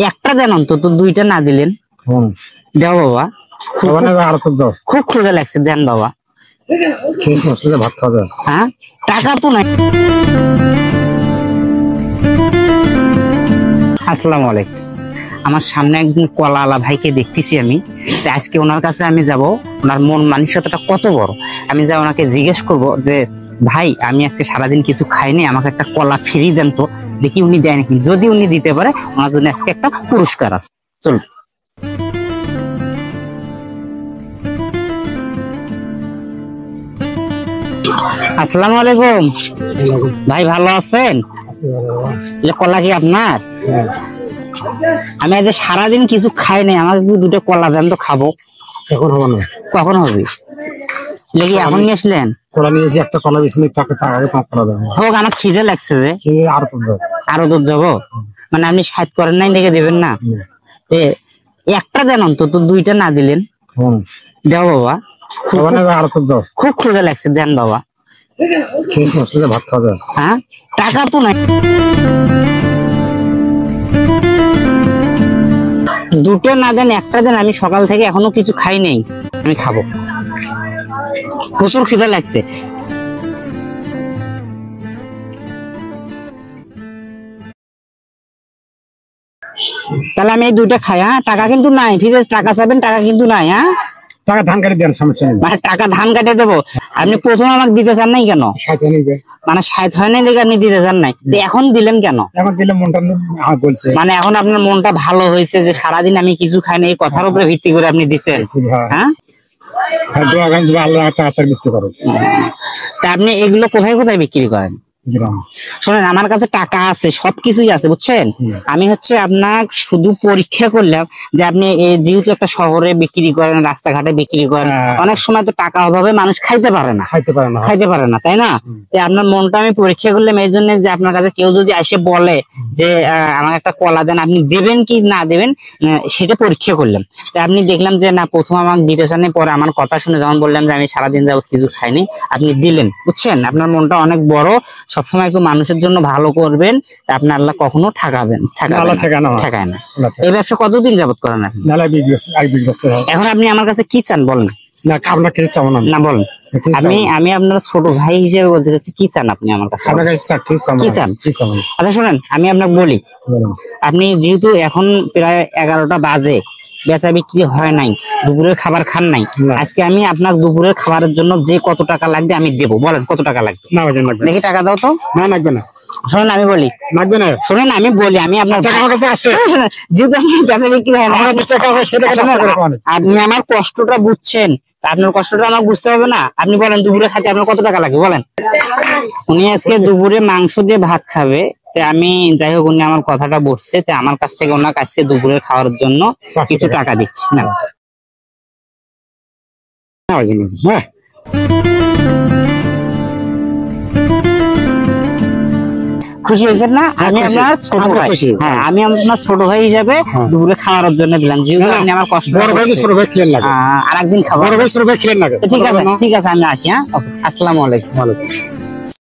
একটা দেন অন্তত, দুইটা না দিলেন। দেও বাবা, খুব ক্ষুধা লাগছে, দেন বাবা। ভাত খাওয়া যায়? হ্যাঁ, টাকা তো নাই। আসসালামু আলাইকুম। আমার সামনে একজন কলাওয়ালা ভাইকে দেখতেছি আমি, আজকে ওনার কাছে আমি যাব। ওনার মন মানসিকতাটা কত বড়, আমি যা ওনাকে জিজ্ঞেস করব যে ভাই আমি আজকে সারাদিন কিছু খাইনি, আমাকে একটা কলা ফ্রি দেন তো, দেখি উনি দেয় নাকি। যদি উনি দিতে পারে, ওনার জন্য আজকে একটা পুরস্কার আছে। চল। আসসালামু আলাইকুম ভাই, ভালো আছেন? কলা কি আপনার? আমি আজ সারাদিন কিছু খাই নাই, আমাকে দুটো কলা দেন তো, খাবো। এখন হবে না। কখন হবে? লেগে এখন নিয়ে আসলেন? কলা নিয়েছি, একটা কলা বেশি হোক, আমার খিদে লাগছে যে। আরো দুধ যাবো? মানে আপনি সাইড করেন নাই দেখে দেবেন না? একটা দেন অন্তত, দুইটা না দিলেন। দেও বাবা, খুব ক্ষুধা লাগছে, দেন বাবা। ভাত খাওয়া যায়? হ্যাঁ, টাকা তো নাই। দুটো না দেন, একটা দেন। আমি সকাল থেকে এখনো কিছু খাই নাই, আমি খাবো। প্রচুর খিদা লাগছে। তাহলে আমি এই দুইটা খাই। হ্যাঁ, টাকা কিন্তু নাই, ফিরে টাকা চাবেন, টাকা কিন্তু নাই। হ্যাঁ, টাকা ধান কাটে দেন, সমস্যা নেই। মানে টাকা ধান কাটে দেবো? আপনি প্রথমে আমাকে দিতে চান নাই কেন? মানে সাইড হয় নাই দেখে আপনি দিতে চান নাই, এখন দিলেন কেন? এখন দিলে মনটা বলছে, মানে এখন আপনার মনটা ভালো হয়েছে যে সারাদিন আমি কিছু খাই না, এই কথার উপরে ভিত্তি করে আপনি দিচ্ছেন। হ্যাঁ, আল্লাহ বিক্রি করে। তা আপনি এগুলো কোথায় কোথায় বিক্রি করেন? শোনেন, আমার কাছে টাকা আছে, সবকিছুই আছে, বুঝছেন। আমি হচ্ছে আপনার শুধু পরীক্ষা করলাম যে আপনি যেহেতু একটা শহরে বিক্রি করেন, রাস্তাঘাটে বিক্রি করেন, অনেক সময় তো টাকা অভাবে মানুষ খাইতে পারে না, তাই না? আপনার মনটা আমি পরীক্ষা করলাম এই জন্য, যে আপনার কাছে কেউ যদি এসে বলে যে আমাকে একটা কলা দেন, আপনি দেবেন কি না দেবেন সেটা পরীক্ষা করলাম। তাই আপনি দেখলাম যে না, প্রথম আমাকে দিতে চান, পরে আমার কথা শুনে যখন বললাম যে আমি সারাদিন যাবত কিছু খাইনি, আপনি দিলেন, বুঝছেন। আপনার মনটা অনেক বড়, সবসময় একটু মানুষের জন্য ভালো করবেন, আপনার আল্লাহ কখনো ঠকায় না। এই ব্যবসা কতদিন যাবত করেন আপনি? এখন আপনি আমার কাছে কি চান বলেন? না বলেন। আমি আপনার ছোট ভাই হিসেবে বলতে চাচ্ছি, কি চান আপনি আমার কাছে? কি চান? আচ্ছা শোনেন, আমি আপনাকে বলি, আপনি যেহেতু এখন প্রায় 11টা বাজে, বেচা বিক্রি হয় নাই, দুপুরের খাবার খান নাই, আজকে আমি আপনার দুপুরের খাবারের জন্য যে কত টাকা লাগবে আমি দেবো। বলেন কত টাকা লাগবে? দেখি টাকা দাও তো। না, লাগবে না। শোনেন আমি বলি, লাগবে না। শোনেন আমি বলি, আমি আপনার যেহেতু আপনি বেচা বিক্রি হয় না, আপনি আমার কষ্টটা বুঝছেন, আপনার কষ্টটা আমার বুঝতে হবে না? আপনি বলেন দুপুরে খাতে আপনার কত টাকা লাগবে বলেন। উনি আজকে দুপুরে মাংস দিয়ে ভাত খাবে, আমি যাই হোক, উনি আমার কথাটা বলছে, আমার কাছ থেকে ওনার কাছে দুপুরে খাওয়ার জন্য কিছু টাকা দিচ্ছি না। খুশি হয়েছেন না? আমি আপনার ছোট ভাই, হ্যাঁ আমি আপনার ছোট ভাই হিসাবে দুপুরে খাওয়ার জন্য দিলাম, যেহেতু আপনি আমার কষ্ট। আর একদিন খাবো। ঠিক আছে, আমি আসি। হ্যাঁ, আসসালামু আলাইকুম।